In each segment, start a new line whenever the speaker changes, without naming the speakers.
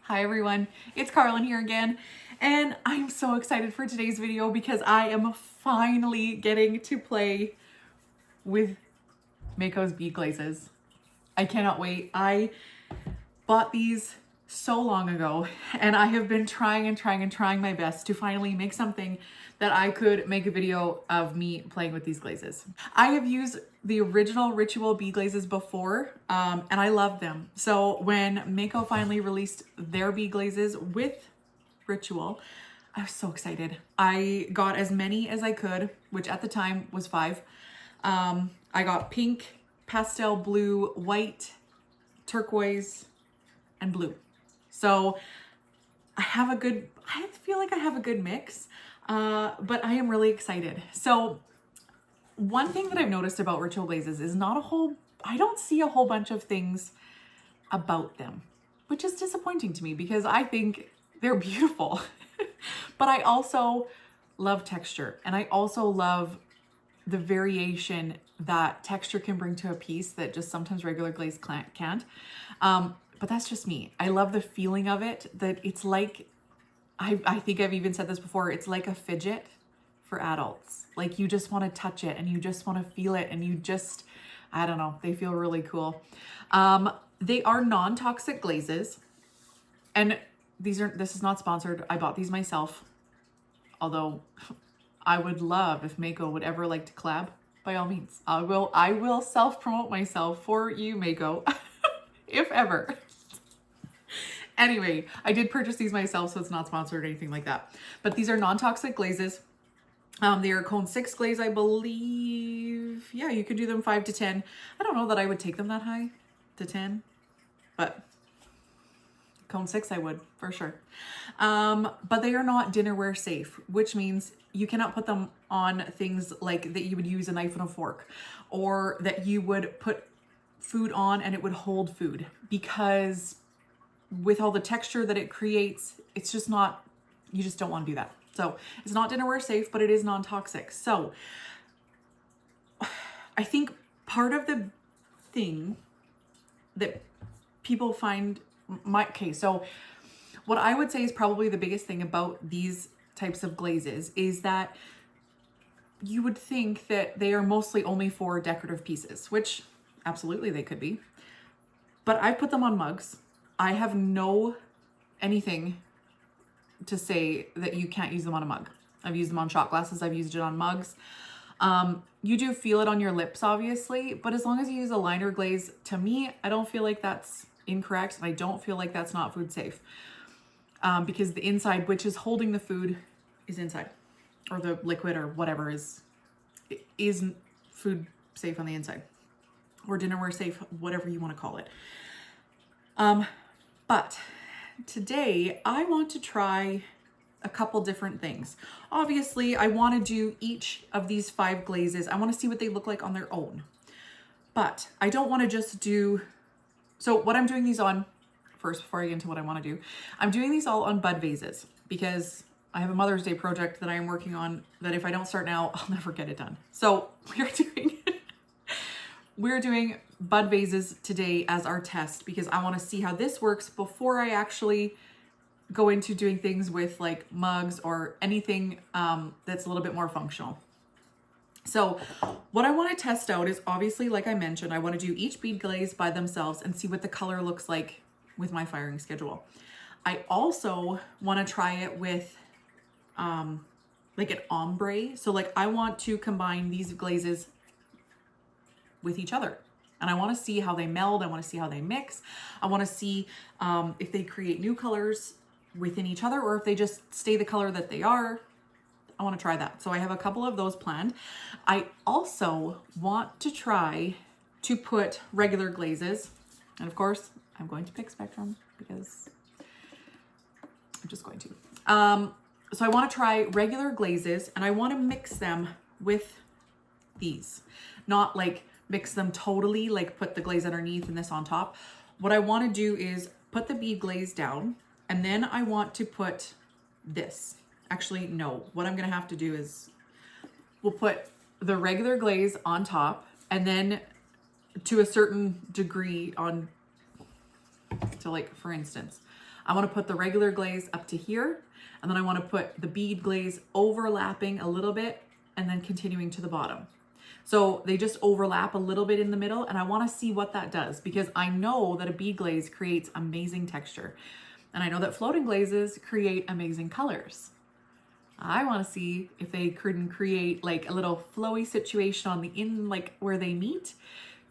Hi everyone, it's Carlin here again, and I'm so excited for today's video because I am finally getting to play with Mako's bead glazes. I cannot wait. I bought these so long ago and I have been trying my best to finally make something that I could make a video of me playing with these glazes. I have used the original Ritual bead glazes before and I love them. So when Mako finally released their bead glazes with Ritual, I was so excited. I got as many as I could, which at the time was 5. I got pink, pastel blue, white, turquoise, and blue. So I feel like I have a good mix, but I am really excited. So one thing that I've noticed about Ritual glazes is I don't see a whole bunch of things about them, which is disappointing to me because I think they're beautiful. But I also love texture, and I also love the variation that texture can bring to a piece that just sometimes regular glaze can't. But that's just me. I love the feeling of it, that it's like, I think I've even said this before, it's like a fidget for adults. Like you just want to touch it and you just want to feel it and I don't know, they feel really cool. They are non-toxic glazes, and this is not sponsored. I bought these myself, although I would love if Mako would ever like to collab. By all means, I will self-promote myself for you, Mako, if ever. Anyway, I did purchase these myself, so it's not sponsored or anything like that. But these are non-toxic glazes. They are cone 6 glaze, I believe. Yeah, you can do them 5 to 10. I don't know that I would take them that high to 10, but cone 6 I would for sure. But they are not dinnerware safe, which means you cannot put them on things like that you would use a knife and a fork, or that you would put food on and it would hold food, because with all the texture that it creates, it's just not, you just don't want to do that. So it's not dinnerware safe, but it is non-toxic. So I think part of the thing that people find so what I would say is probably the biggest thing about these types of glazes is that you would think that they are mostly only for decorative pieces, which absolutely they could be. But I put them on mugs. I have no anything to say that you can't use them on a mug. I've used them on shot glasses. I've used it on mugs. You do feel it on your lips, obviously, but as long as you use a liner glaze, to me, I don't feel like that's incorrect, and I don't feel like that's not food safe, because the inside, which is holding the food, is inside, or the liquid or whatever is food safe on the inside, or dinnerware safe, whatever you want to call it. But today I want to try a couple different things. Obviously, I want to do each of these 5 glazes. I want to see what they look like on their own. But I don't want to just do, so what I'm doing these on first, before I get into what I want to do, I'm doing these all on bud vases because I have a Mother's Day project that I am working on that if I don't start now, I'll never get it done. So we're doing bud vases today as our test because I want to see how this works before I actually go into doing things with like mugs or anything that's a little bit more functional. So what I want to test out is, obviously, like I mentioned, I want to do each bead glaze by themselves and see what the color looks like with my firing schedule. I also want to try it with like an ombre. So like I want to combine these glazes with each other, and I want to see how they meld. I want to see how they mix. I want to see if they create new colors within each other, or if they just stay the color that they are. I want to try that. So I have a couple of those planned. I also want to try to put regular glazes, and of course I'm going to pick Spectrum because I'm just going to. So I want to try regular glazes, and I want to mix them with these, not like mix them totally, like put the glaze underneath and this on top. What I want to do is put the bead glaze down, and then I want to put this. Actually, no, what I'm going to have to do is we'll put the regular glaze on top, and then to a certain degree on, so like for instance, I want to put the regular glaze up to here, and then I want to put the bead glaze overlapping a little bit and then continuing to the bottom. So they just overlap a little bit in the middle, and I want to see what that does, because I know that a bead glaze creates amazing texture. And I know that floating glazes create amazing colors. I want to see if they couldn't create like a little flowy situation on the like where they meet,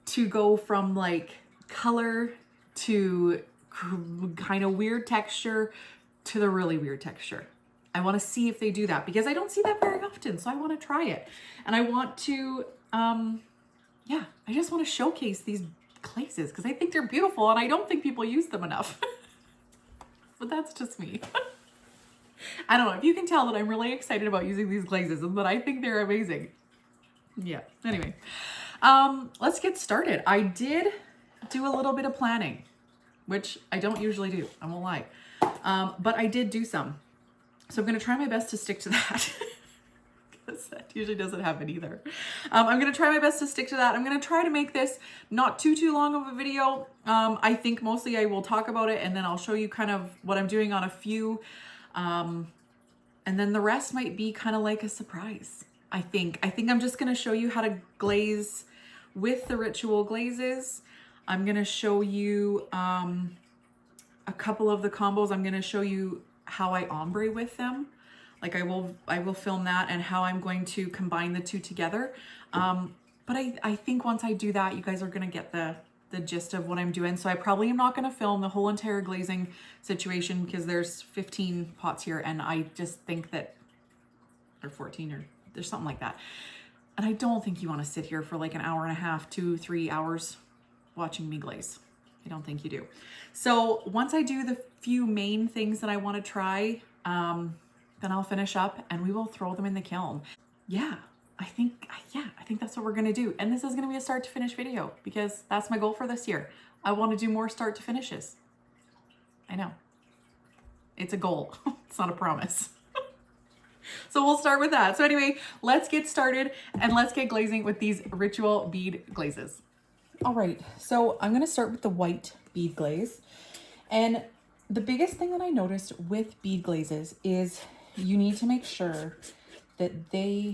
to go from like color to kind of weird texture to the really weird texture. I want to see if they do that, because I don't see that very often. So I want to try it. And I want to, yeah, I just want to showcase these glazes because I think they're beautiful and I don't think people use them enough. But that's just me. I don't know if you can tell that I'm really excited about using these glazes and that I think they're amazing. Yeah, anyway, let's get started. I did do a little bit of planning, which I don't usually do, I won't lie. But I did do some. So I'm gonna try my best to stick to that. Because that usually doesn't happen either. I'm gonna try my best to stick to that. I'm gonna try to make this not too long of a video. I think mostly I will talk about it and then I'll show you kind of what I'm doing on a few. And then the rest might be kind of like a surprise. I think I'm just gonna show you how to glaze with the ritual glazes. I'm gonna show you a couple of the combos. I'm gonna show you how I ombre with them. Like I will film that and how I'm going to combine the two together. But I think once I do that, you guys are gonna get the gist of what I'm doing. So I probably am not gonna film the whole entire glazing situation because there's 15 pots here and I just think that, or 14 or there's something like that. And I don't think you wanna sit here for like an hour and a half, 2-3 hours watching me glaze. I don't think you do. So once I do the few main things that I wanna try, then I'll finish up and we will throw them in the kiln. Yeah, I think that's what we're gonna do. And this is gonna be a start to finish video because that's my goal for this year. I wanna do more start to finishes. I know, it's a goal, it's not a promise. So we'll start with that. So anyway, let's get started and let's get glazing with these ritual bead glazes. All right, so I'm gonna start with the white bead glaze. And the biggest thing that I noticed with bead glazes is you need to make sure that they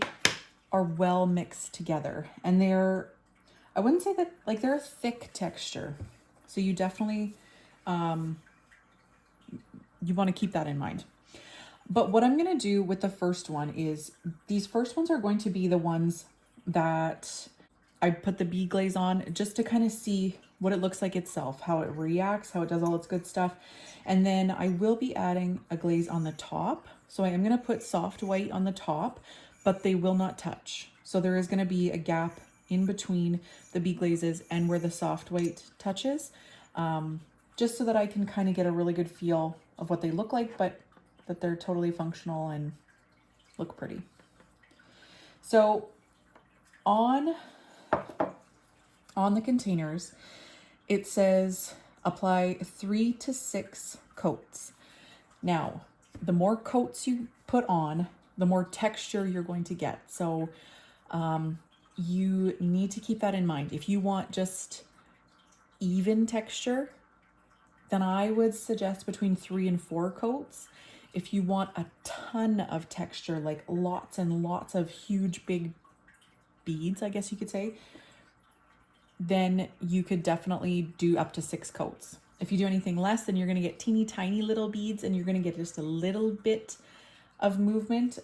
are well mixed together. And I wouldn't say that, like they're a thick texture. So you definitely, you wanna keep that in mind. But what I'm gonna do with the first one is, these first ones are going to be the ones that I put the bead glaze on just to kind of see what it looks like itself, how it reacts, how it does all its good stuff. And then I will be adding a glaze on the top. So I am gonna put soft white on the top, but they will not touch. So there is gonna be a gap in between the bead glazes and where the soft white touches, just so that I can kind of get a really good feel of what they look like, but that they're totally functional and look pretty. So on the containers, it says apply 3 to 6 coats. Now, the more coats you put on, the more texture you're going to get. So you need to keep that in mind. If you want just even texture, then I would suggest between 3 and 4 coats. If you want a ton of texture, like lots and lots of huge big beads, I guess you could say, then you could definitely do up to 6 coats. If you do anything less, then you're gonna get teeny tiny little beads and you're gonna get just a little bit of movement.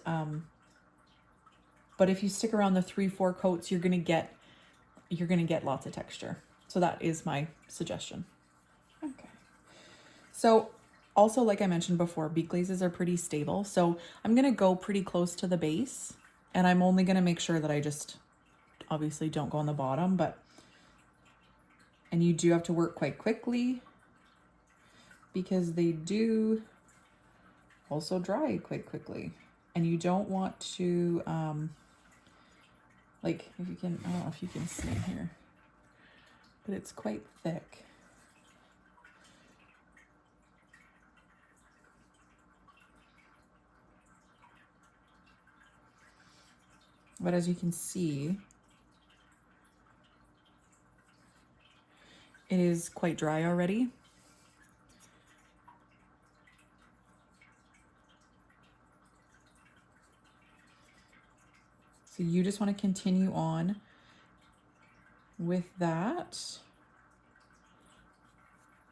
But if you stick around the 3-4 coats, you're gonna get lots of texture. So that is my suggestion. Okay. So also, like I mentioned before, bead glazes are pretty stable. So I'm gonna go pretty close to the base and I'm only gonna make sure that I just obviously don't go on the bottom, and you do have to work quite quickly because they do also dry quite quickly. And you don't want to, like if you can, I don't know if you can see here, but it's quite thick. But as you can see, it is quite dry already. So you just want to continue on with that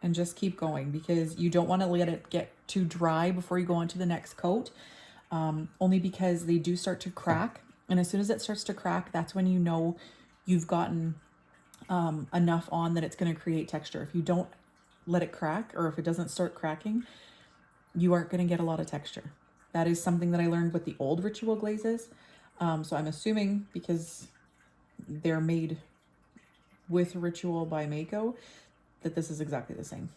and just keep going, because you don't want to let it get too dry before you go on to the next coat, only because they do start to crack. And as soon as it starts to crack, that's when you know you've gotten enough on that it's going to create texture. If you don't let it crack, or if it doesn't start cracking, you aren't going to get a lot of texture. That is something that I learned with the old Ritual glazes. So I'm assuming because they're made with Ritual by Mako, that this is exactly the same.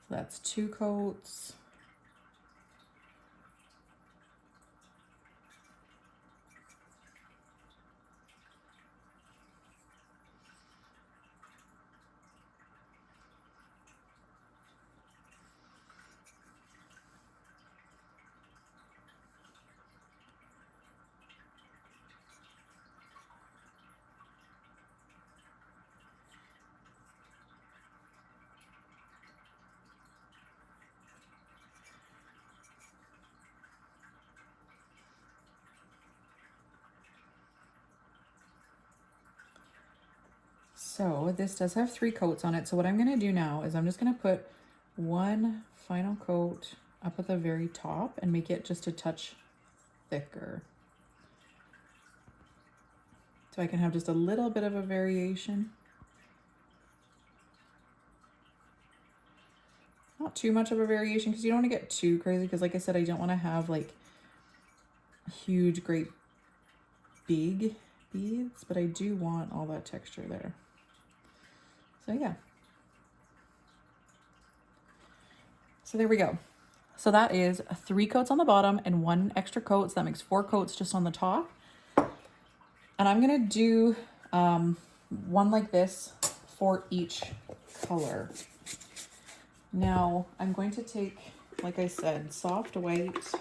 So that's 2 coats. So this does have 3 coats on it. So what I'm going to do now is I'm just going to put one final coat up at the very top and make it just a touch thicker. So I can have just a little bit of a variation. Not too much of a variation, because you don't want to get too crazy, because like I said, I don't want to have like huge, great, big beads, but I do want all that texture there. So yeah. So there we go. So that is 3 coats on the bottom and 1 extra coat. So that makes 4 coats just on the top. And I'm going to do one like this for each color. Now I'm going to take, like I said, soft white.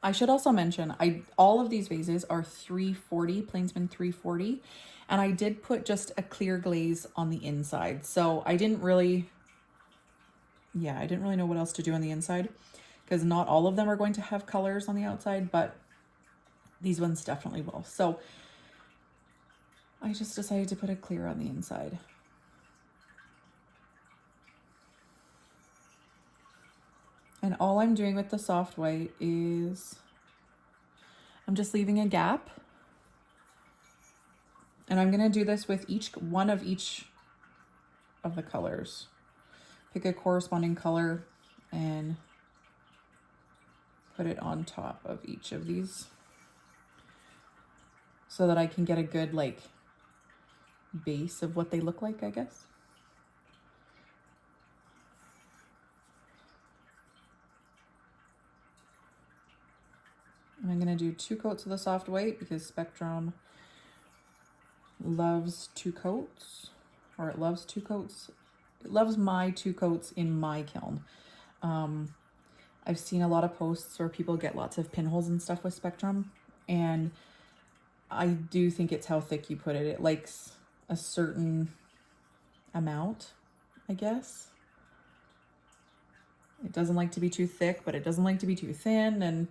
I should also mention, all of these vases are 340, Plainsman 340. And I did put just a clear glaze on the inside. So I didn't really know what else to do on the inside, because not all of them are going to have colors on the outside, but these ones definitely will. So I just decided to put a clear on the inside. And all I'm doing with the soft white is I'm just leaving a gap. And I'm going to do this with each of the colors. Pick a corresponding color and put it on top of each of these, so that I can get a good like base of what they look like, I guess. And I'm going to do 2 coats of the soft white, because Spectrum loves 2 coats, or it loves 2 coats. It loves my 2 coats in my kiln. I've seen a lot of posts where people get lots of pinholes and stuff with Spectrum, and I do think it's how thick you put it. It likes a certain amount, I guess. It doesn't like to be too thick, but it doesn't like to be too thin, and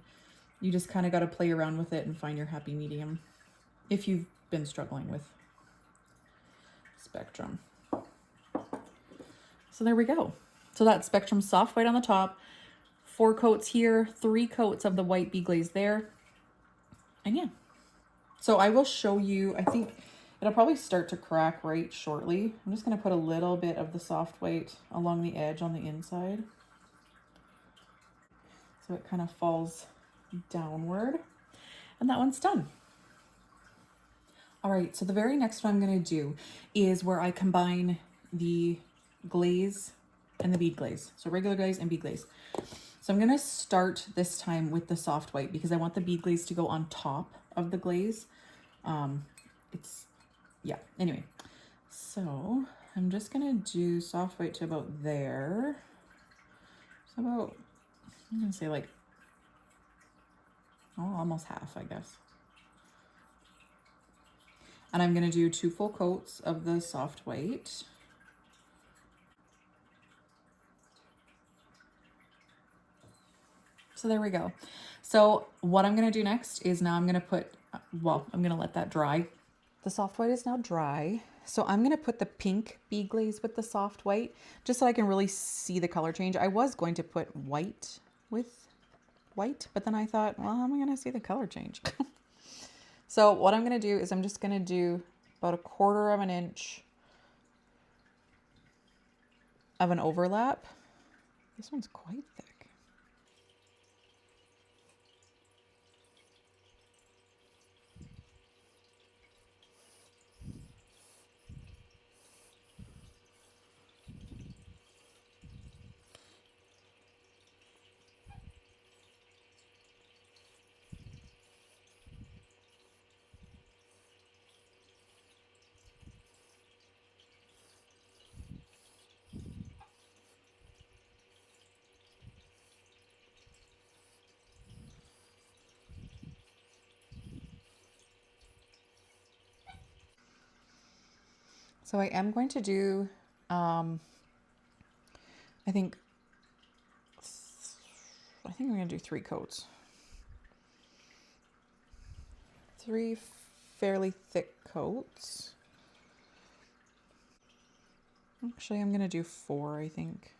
you just kind of got to play around with it and find your happy medium if you've been struggling with Spectrum. So there we go. So that's Spectrum soft white on the top, 4 coats here, 3 coats of the white Bead Glaze there. And yeah. So I will show you, I think it'll probably start to crack right shortly. I'm just going to put a little bit of the soft white along the edge on the inside, so it kind of falls downward, and that one's done. All right, so the very next one I'm going to do is where I combine the glaze and the bead glaze. So regular glaze and bead glaze. So I'm going to start this time with the soft white, because I want the bead glaze to go on top of the glaze. It's, yeah, anyway. So I'm just gonna do soft white to about there. So about, I'm gonna say like, oh, almost half, I guess. And I'm gonna do 2 full coats of the soft white. So there we go. So what I'm gonna do next is now I'm gonna put, well, I'm gonna let that dry. The soft white is now dry. So I'm gonna put the pink bead glaze with the soft white, just so I can really see the color change. I was going to put white with white, but then I thought, well, how am I gonna see the color change? So what I'm gonna do is I'm just gonna do about 1/4 of an inch of an overlap. This one's quite thick. So I am going to do, I think I'm going to do 3 coats. 3 fairly thick coats. Actually, I'm going to do 4, I think.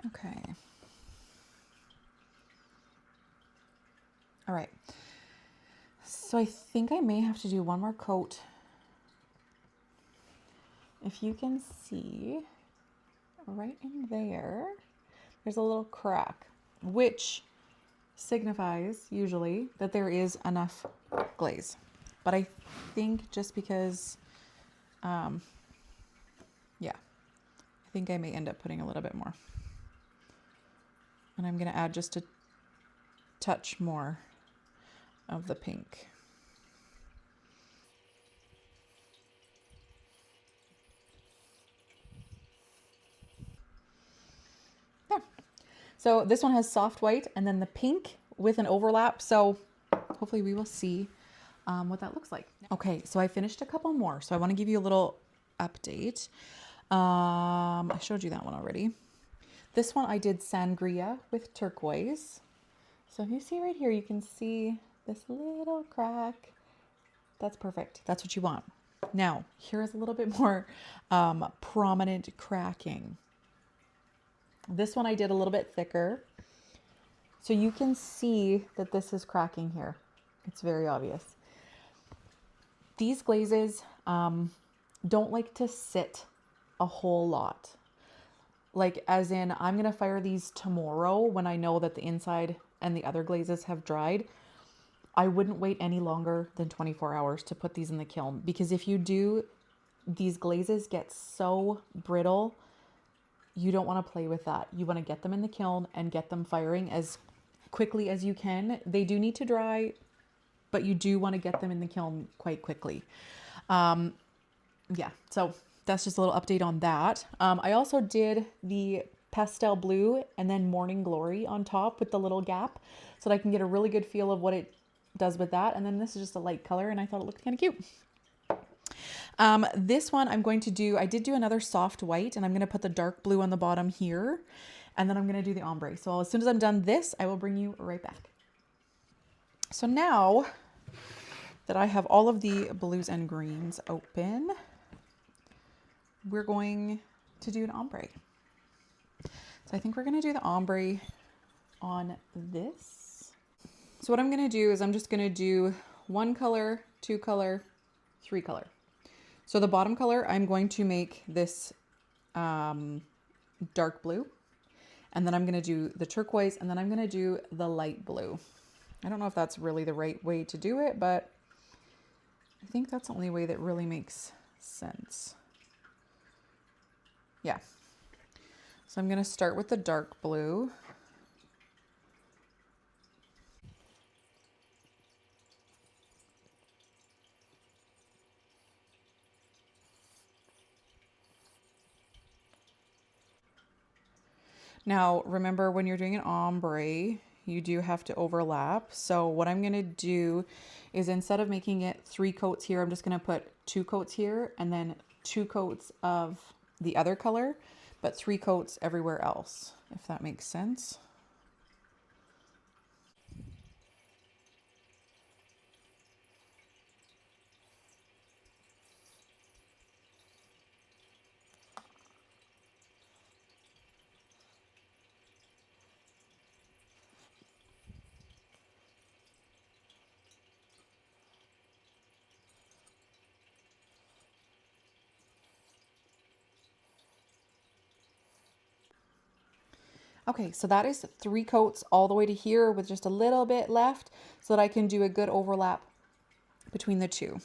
Okay. All right. So I think I may have to do 1 more coat. If you can see right in there, there's a little crack, which signifies usually that there is enough glaze. But I think just because, yeah, I think I may end up putting a little bit more. And I'm going to add just a touch more of the pink. Yeah. So this one has soft white and then the pink with an overlap. So hopefully we will see what that looks like. Okay, so I finished a couple more. So I want to give you a little update. I showed you that one already. This one I did sangria with turquoise. So if you see right here, you can see this little crack. That's perfect. That's what you want. Now, here's a little bit more prominent cracking. This one I did a little bit thicker. So you can see that this is cracking here. It's very obvious. These glazes don't like to sit a whole lot. Like as in, I'm going to fire these tomorrow when I know that the inside and the other glazes have dried. I wouldn't wait any longer than 24 hours to put these in the kiln, because if you do, these glazes get so brittle. You don't want to play with that. You want to get them in the kiln and get them firing as quickly as you can. They do need to dry, but you do want to get them in the kiln quite quickly. Yeah, so that's just a little update on that. I also did the pastel blue and then morning glory on top with the little gap so that I can get a really good feel of what it does with that. And then this is just a light color and I thought it looked kind of cute. This one I'm going to do, I did do another soft white and I'm going to put the dark blue on the bottom here. And then I'm going to do the ombre. So as soon as I'm done this, I will bring you right back. So now that I have all of the blues and greens open, we're going to do an ombre. So I think we're going to do the ombre on this. So what I'm going to do is I'm just going to do 1 color, 2 color, 3 color. So the bottom color, I'm going to make this dark blue, and then I'm going to do the turquoise, and then I'm going to do the light blue. I don't know if that's really the right way to do it, but I think that's the only way that really makes sense. Yeah. So I'm going to start with the dark blue. Now, remember when you're doing an ombre, you do have to overlap. So what I'm going to do is instead of making it 3 coats here, I'm just going to put 2 coats here and then 2 coats of the other color, but 3 coats everywhere else, if that makes sense. Okay, so that is 3 coats all the way to here with just a little bit left so that I can do a good overlap between the two.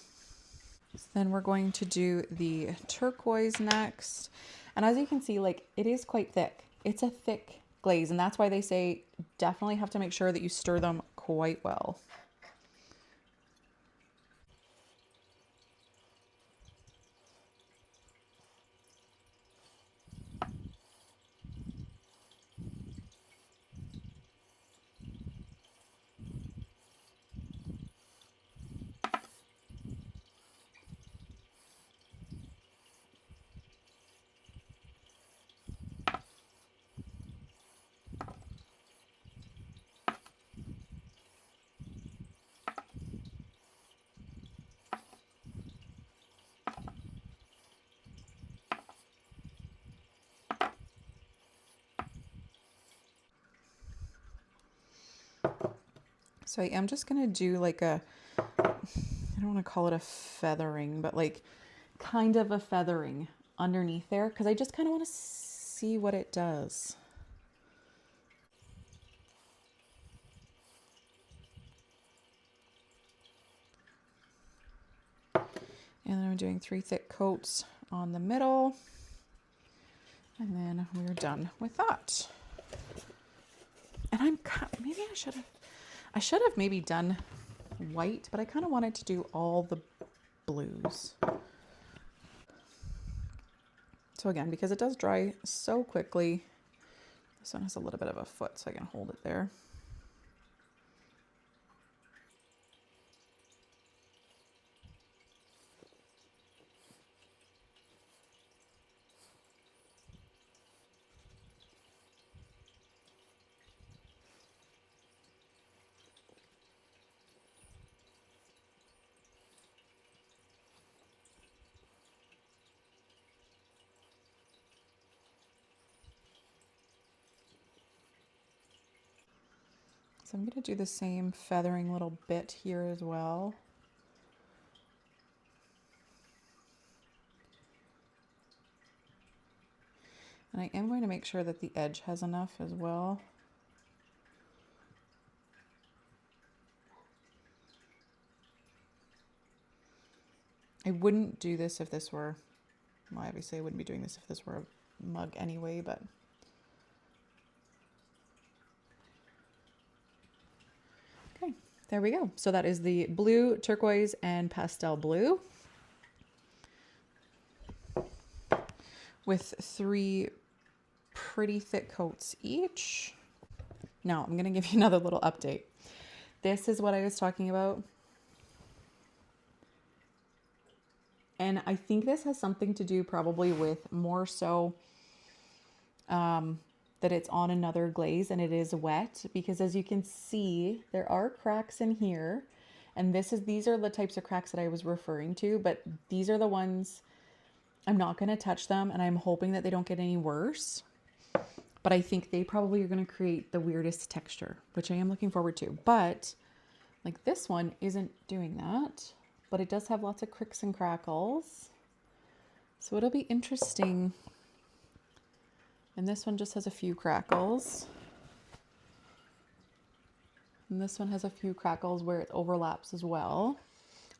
So then we're going to do the turquoise next. And as you can see, like, it is quite thick. It's a thick glaze, and that's why they say definitely have to make sure that you stir them quite well. So I am just going to do like a, I don't want to call it a feathering, but like kind of a feathering underneath there because I just kind of want to see what it does. And then I'm doing 3 thick coats on the middle. And then we're done with that. And maybe I should have maybe done white, but I kind of wanted to do all the blues. So again, because it does dry so quickly, this one has a little bit of a foot, so I can hold it there. So I'm going to do the same feathering little bit here as well. And I am going to make sure that the edge has enough as well. I wouldn't do this if this were, well, obviously I wouldn't be doing this if this were a mug anyway, but okay, there we go. So that is the blue, turquoise, and pastel blue with 3 pretty thick coats each. Now I'm going to give you another little update. This is what I was talking about. And I think this has something to do probably with more so that it's on another glaze and it is wet, because as you can see, there are cracks in here. And these are the types of cracks that I was referring to, but these are the ones I'm not going to touch them, and I'm hoping that they don't get any worse. But I think they probably are going to create the weirdest texture, which I am looking forward to. But like this one isn't doing that, but it does have lots of cricks and crackles. So it'll be interesting. And this one just has a few crackles. And this one has a few crackles where it overlaps as well.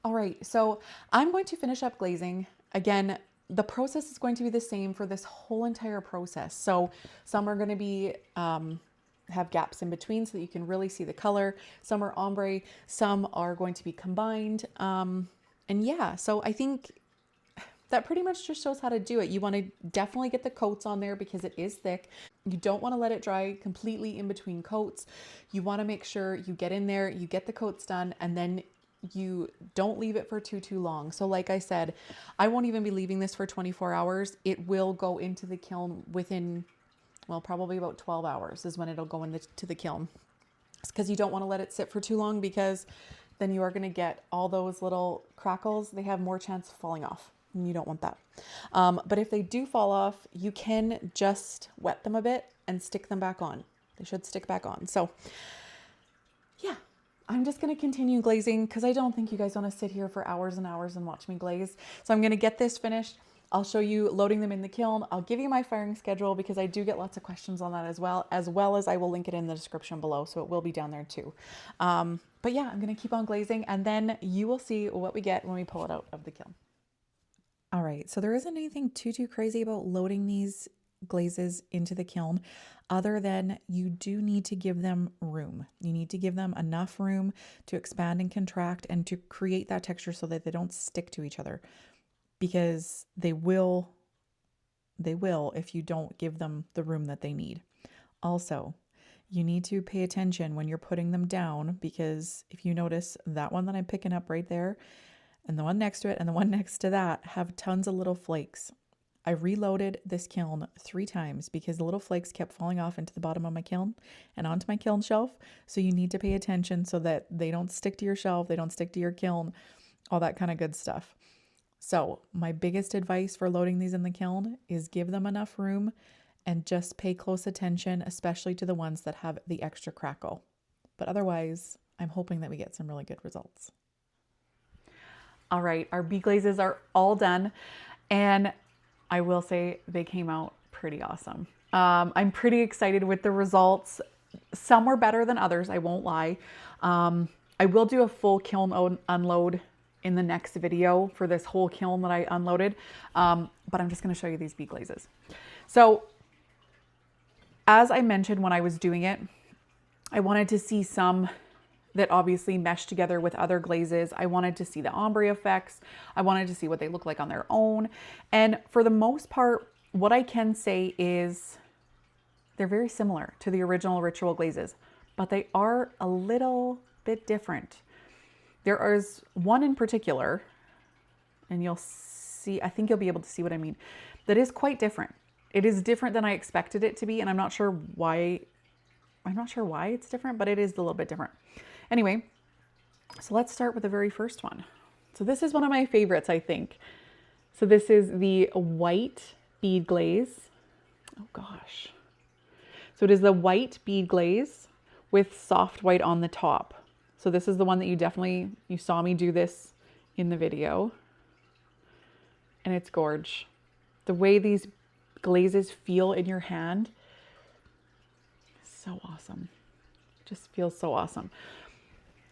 All right, so I'm going to finish up glazing. Again, the process is going to be the same for this whole entire process. So some are going to be have gaps in between so that you can really see the color. Some are ombre, some are going to be combined. And yeah, so I think that pretty much just shows how to do it. You want to definitely get the coats on there because it is thick. You don't want to let it dry completely in between coats. You want to make sure you get in there, you get the coats done, and then you don't leave it for too long. So like I said, I won't even be leaving this for 24 hours. It will go into the kiln within, well, probably about 12 hours is when it'll go into the kiln. It's because you don't want to let it sit for too long, because then you are going to get all those little crackles. They have more chance of falling off. And you don't want that. But if they do fall off, you can just wet them a bit and stick them back on. They should stick back on. So yeah, I'm just going to continue glazing because I don't think you guys want to sit here for hours and hours and watch me glaze. So I'm going to get this finished. I'll show you loading them in the kiln. I'll give you my firing schedule because I do get lots of questions on that as well as I will link it in the description below. So it will be down there too. But yeah, I'm going to keep on glazing and then you will see what we get when we pull it out of the kiln. All right, so there isn't anything too crazy about loading these glazes into the kiln other than you do need to give them room. You need to give them enough room to expand and contract and to create that texture so that they don't stick to each other, because they will if you don't give them the room that they need. Also, you need to pay attention when you're putting them down, because if you notice that one that I'm picking up right there, and the one next to it and the one next to that have tons of little flakes. I reloaded this kiln 3 times because the little flakes kept falling off into the bottom of my kiln and onto my kiln shelf. So you need to pay attention so that they don't stick to your shelf, they don't stick to your kiln, all that kind of good stuff. So my biggest advice for loading these in the kiln is give them enough room and just pay close attention, especially to the ones that have the extra crackle. But otherwise, I'm hoping that we get some really good results. All right, our bead glazes are all done, and I will say they came out pretty awesome. I'm pretty excited with the results. Some were better than others, I won't lie. I will do a full kiln unload in the next video for this whole kiln that I unloaded, but I'm just going to show you these bead glazes. So as I mentioned when I was doing it, I wanted to see some that obviously mesh together with other glazes. I wanted to see the ombre effects. I wanted to see what they look like on their own. And for the most part, what I can say is they're very similar to the original ritual glazes, but they are a little bit different. There is one in particular, and you'll see, I think you'll be able to see what I mean, that is quite different. It is different than I expected it to be, and I'm not sure why it's different, but it is a little bit different. Anyway, so let's start with the very first one. So this is one of my favorites, I think. So this is the white bead glaze. Oh gosh. So it is the white bead glaze with soft white on the top. So this is the one that you saw me do this in the video. And it's gorge. The way these glazes feel in your hand, so awesome. Just feels so awesome.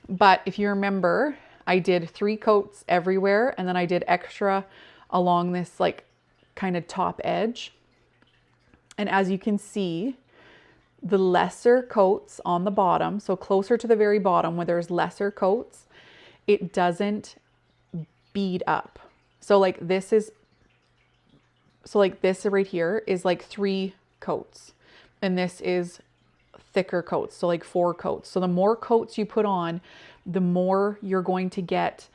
But if you remember, I did 3 coats everywhere, and then I did extra along this like kind of top edge. And as you can see, the lesser coats on the bottom, so closer to the very bottom where there's lesser coats, it doesn't bead up. So like this right here is like 3 coats, and this is thicker coats, so like 4 coats. So the more coats you put on, the more you're going to get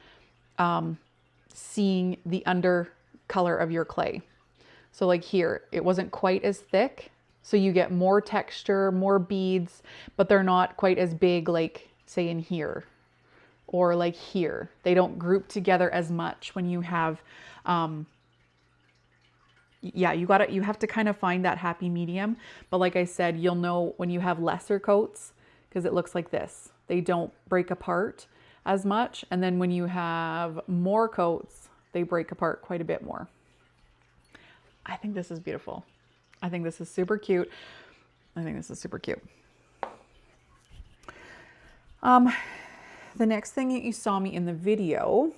seeing the under color of your clay. So like here, it wasn't quite as thick, so you get more texture, more beads, but they're not quite as big, like say in here or like here. They don't group together as much when you have yeah, you have to kind of find that happy medium. But like I said, you'll know when you have lesser coats because it looks like this. They don't break apart as much. And then when you have more coats, they break apart quite a bit more. I think this is beautiful. I think this is super cute. I think this is super cute. The next thing that you saw me in the video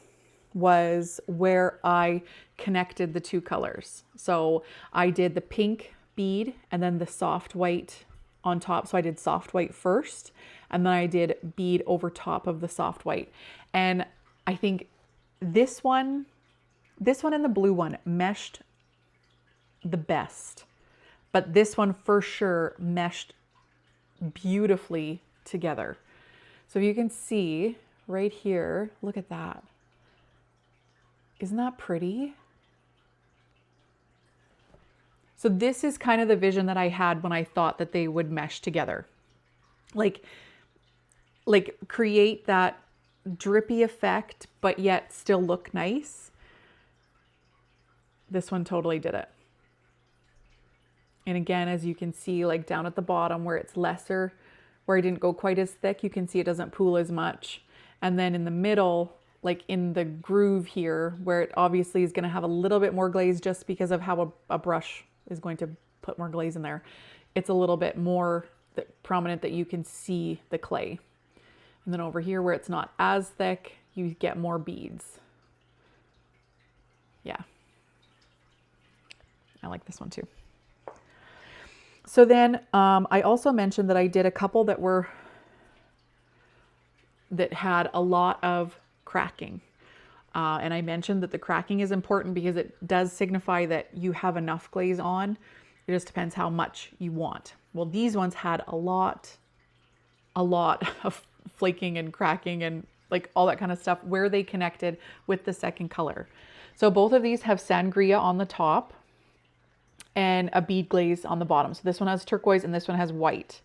was where I connected the two colors. So I did the pink bead and then the soft white on top. So I did soft white first, and then I did bead over top of the soft white. And I think this one and the blue one meshed the best, but this one for sure meshed beautifully together. So you can see right here, look at that. Isn't that pretty? So this is kind of the vision that I had when I thought that they would mesh together. Like create that drippy effect, but yet still look nice. This one totally did it. And again, as you can see, like down at the bottom where it's lesser, where I didn't go quite as thick, you can see it doesn't pool as much. And then in the middle, like in the groove here, where it obviously is going to have a little bit more glaze just because of how a brush is going to put more glaze in there, it's a little bit more prominent that you can see the clay. And then over here where it's not as thick, you get more beads. Yeah. I like this one too. So then I also mentioned that I did a couple that had a lot of cracking. And I mentioned that the cracking is important because it does signify that you have enough glaze on. It just depends how much you want. Well, these ones had a lot of flaking and cracking and like all that kind of stuff where they connected with the second color. So both of these have sangria on the top and a bead glaze on the bottom. So this one has turquoise and this one has white.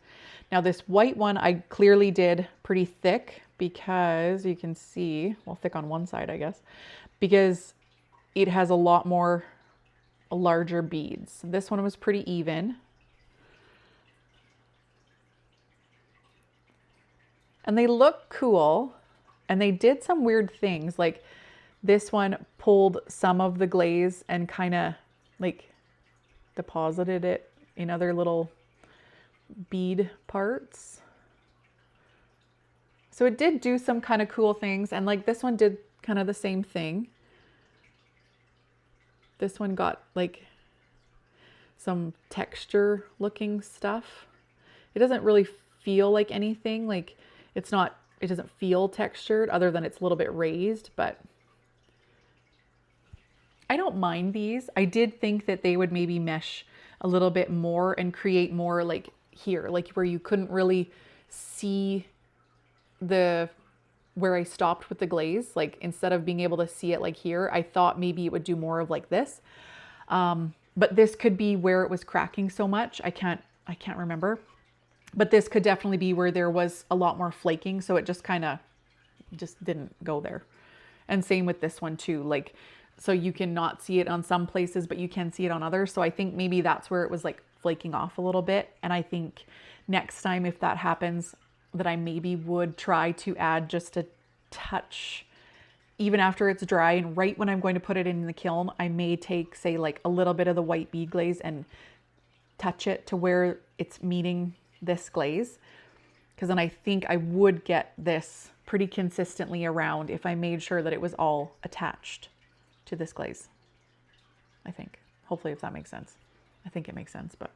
Now this white one I clearly did pretty thick because you can see, well, thick on one side, I guess, because it has a lot more larger beads. This one was pretty even. And they look cool, and they did some weird things. Like this one pulled some of the glaze and kind of like deposited it in other little bead parts. So it did do some kind of cool things, and like this one did kind of the same thing. This one got like some texture looking stuff. It doesn't really feel like anything, like it doesn't feel textured other than it's a little bit raised, but I don't mind these. I did think that they would maybe mesh a little bit more and create more like here, like where you couldn't really see where I stopped with the glaze. Like instead of being able to see it like here, I thought maybe it would do more of like this. But this could be where it was cracking so much. I can't remember. But this could definitely be where there was a lot more flaking. So it just kind of just didn't go there. And same with this one too. Like, so you can not see it on some places, but you can see it on others. So I think maybe that's where it was like flaking off a little bit. And I think next time, if that happens, that I maybe would try to add just a touch, even after it's dry and right when I'm going to put it in the kiln, I may take, say, like a little bit of the white bead glaze and touch it to where it's meeting this glaze. Because then I think I would get this pretty consistently around if I made sure that it was all attached to this glaze. I think, hopefully, if that makes sense. I think it makes sense, but.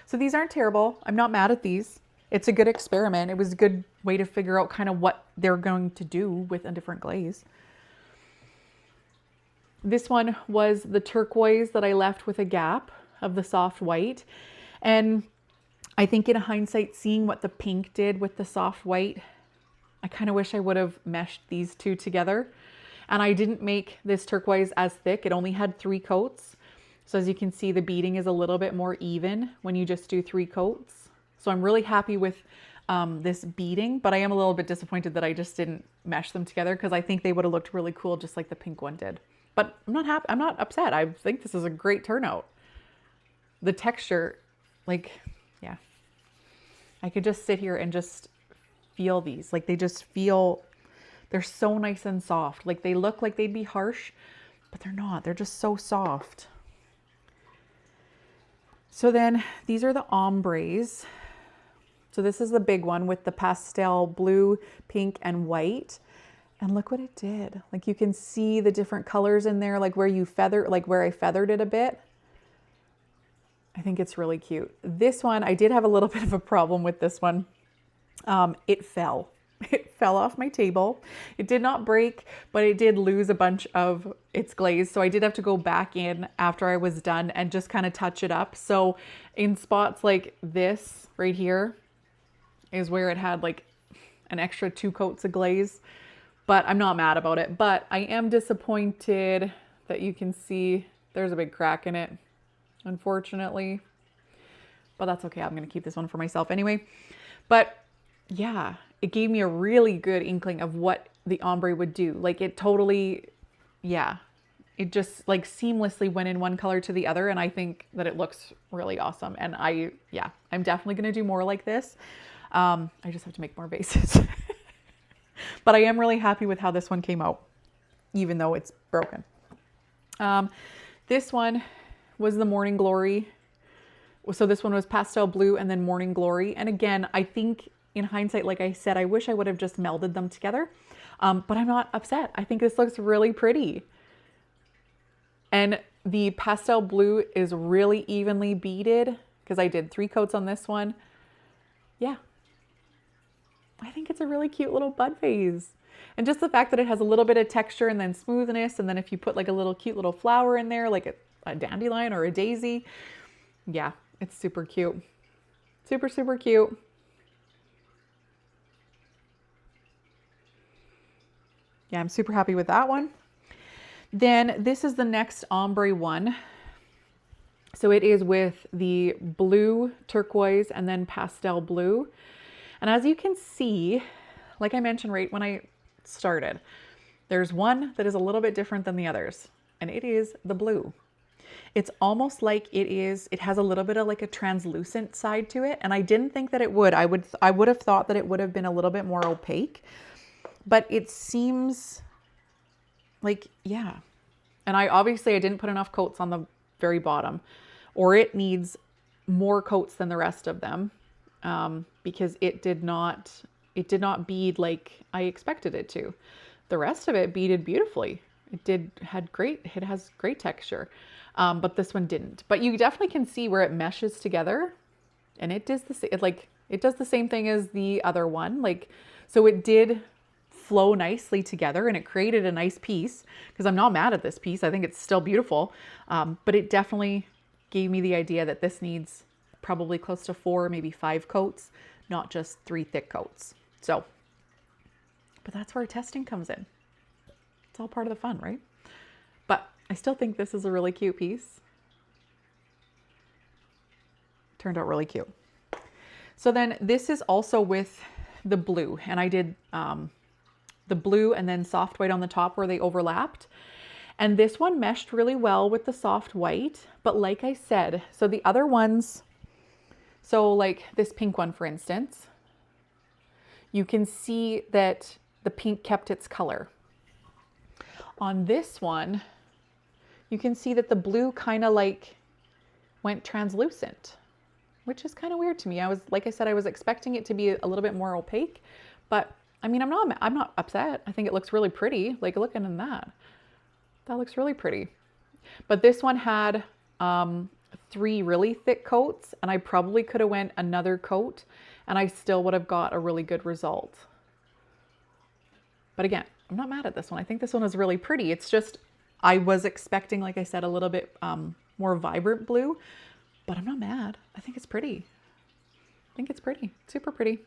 So these aren't terrible. I'm not mad at these. It's a good experiment. It was a good way to figure out kind of what they're going to do with a different glaze. This one was the turquoise that I left with a gap of the soft white. And I think in hindsight, seeing what the pink did with the soft white, I kind of wish I would have meshed these two together. And I didn't make this turquoise as thick. It only had 3 coats. So as you can see, the beading is a little bit more even when you just do 3 coats. So I'm really happy with this beading, but I am a little bit disappointed that I just didn't mesh them together because I think they would have looked really cool just like the pink one did. But I'm not happy. I'm not upset. I think this is a great turnout. The texture, like, yeah. I could just sit here and just feel these. Like they just feel, they're so nice and soft. Like they look like they'd be harsh, but they're not. They're just so soft. So then these are the ombres. So this is the big one with the pastel blue, pink, and white. And look what it did. Like you can see the different colors in there, like where you feather, like where I feathered it a bit. I think it's really cute. This one, I did have a little bit of a problem with this one. It fell. It fell off my table. It did not break, but it did lose a bunch of its glaze. So I did have to go back in after I was done and just kind of touch it up. So in spots like this right here is where it had like an extra 2 coats of glaze, but I'm not mad about it. But I am disappointed that you can see there's a big crack in it, unfortunately, but that's okay. I'm going to keep this one for myself anyway. But yeah, it gave me a really good inkling of what the ombre would do. Like it totally, yeah, it just like seamlessly went in one color to the other. And I think that it looks really awesome. And I'm definitely going to do more like this. I just have to make more vases, but I am really happy with how this one came out, even though it's broken. This one was the Morning Glory. So this one was pastel blue and then Morning Glory. And again, I think in hindsight, like I said, I wish I would have just melded them together, but I'm not upset. I think this looks really pretty. And the pastel blue is really evenly beaded because I did 3 coats on this one. Yeah, I think it's a really cute little bud vase. And just the fact that it has a little bit of texture and then smoothness. And then if you put like a little cute little flower in there, like a dandelion or a daisy, yeah, it's super cute. Super, super cute. Yeah, I'm super happy with that one. Then this is the next ombre one. So it is with the blue, turquoise, and then pastel blue. And as you can see, like I mentioned right when I started, there's one that is a little bit different than the others, and it is the blue. It's almost like it has a little bit of like a translucent side to it. And I didn't think that it would. I would have thought that it would have been a little bit more opaque. But it seems like, yeah. And I didn't put enough coats on the very bottom, or it needs more coats than the rest of them, because it did not bead like I expected it to. The rest of it beaded beautifully. It has great texture, but this one didn't. But you definitely can see where it meshes together, and it does the same thing as the other one. Like, so it did flow nicely together and it created a nice piece, because I'm not mad at this piece. I think it's still beautiful. But it definitely gave me the idea that this needs probably close to 4, maybe 5 coats, not just 3 thick coats. So, but that's where testing comes in. It's all part of the fun, right? But I still think this is a really cute piece. Turned out really cute. So then this is also with the blue, and I did the blue and then soft white on the top where they overlapped. And this one meshed really well with the soft white. But like I said, so the other ones, so like this pink one, for instance, you can see that the pink kept its color. On this one, you can see that the blue kind of like went translucent, which is kind of weird to me. Like I said, I was expecting it to be a little bit more opaque, but I mean, I'm not upset. I think it looks really pretty. Like, look at that. That looks really pretty. But this one had 3 really thick coats, and I probably could have went another coat and I still would have got a really good result. But again, I'm not mad at this one. I think this one is really pretty. It's just, I was expecting, like I said, a little bit more vibrant blue, but I'm not mad. I think it's pretty. I think it's pretty, super pretty.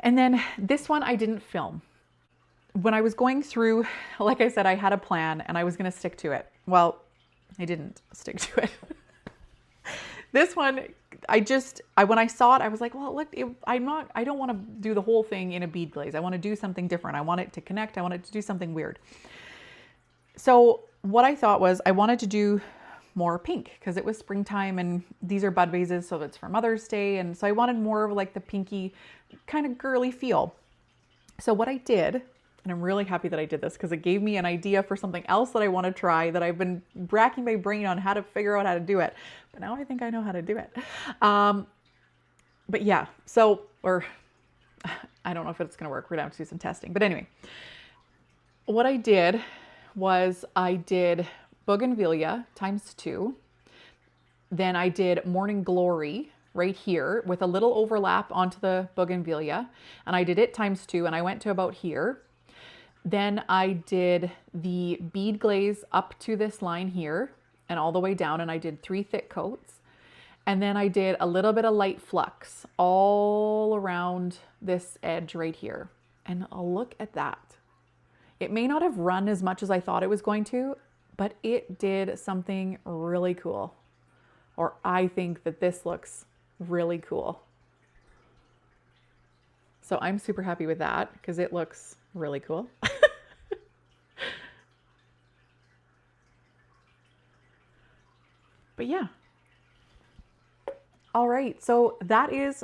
And then this one I didn't film. When I was going through, like I said, I had a plan and I was going to stick to it. Well, I didn't stick to it. This one, when I saw it, I was like, well, look, I don't want to do the whole thing in a bead glaze. I want to do something different. I want it to connect. I want it to do something weird. So what I thought was I wanted to do more pink because it was springtime and these are bud vases, so it's for Mother's Day. And so I wanted more of like the pinky kind of girly feel. So what I did, And I'm really happy that I did this because it gave me an idea for something else that I want to try that I've been racking my brain on how to figure out how to do it. But now I think I know how to do it. But yeah, so, or I don't know if it's going to work. We're going to have to do some testing. But anyway, what I did was I did Bougainvillea ×2. Then I did Morning Glory right here with a little overlap onto the Bougainvillea. And I did it ×2 and I went to about here. Then I did the bead glaze up to this line here and all the way down, and I did 3 thick coats. And then I did a little bit of light flux all around this edge right here. And look at that. It may not have run as much as I thought it was going to, but it did something really cool. Or I think that this looks really cool. So I'm super happy with that because it looks really cool. But yeah. All right, so that is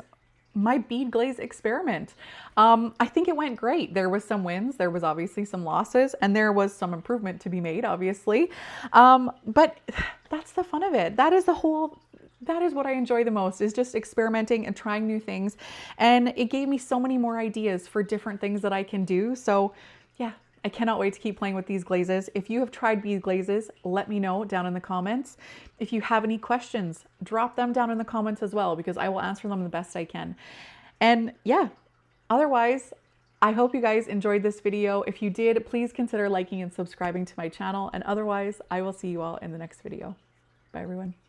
my bead glaze experiment. I think it went great. There was some wins, there was obviously some losses, and there was some improvement to be made, obviously. But that's the fun of it. That is what I enjoy the most, is just experimenting and trying new things. And it gave me so many more ideas for different things that I can do. So yeah, I cannot wait to keep playing with these glazes. If you have tried bead glazes, let me know down in the comments. If you have any questions, drop them down in the comments as well, because I will answer them the best I can. And yeah, otherwise, I hope you guys enjoyed this video. If you did, please consider liking and subscribing to my channel. And otherwise, I will see you all in the next video. Bye everyone.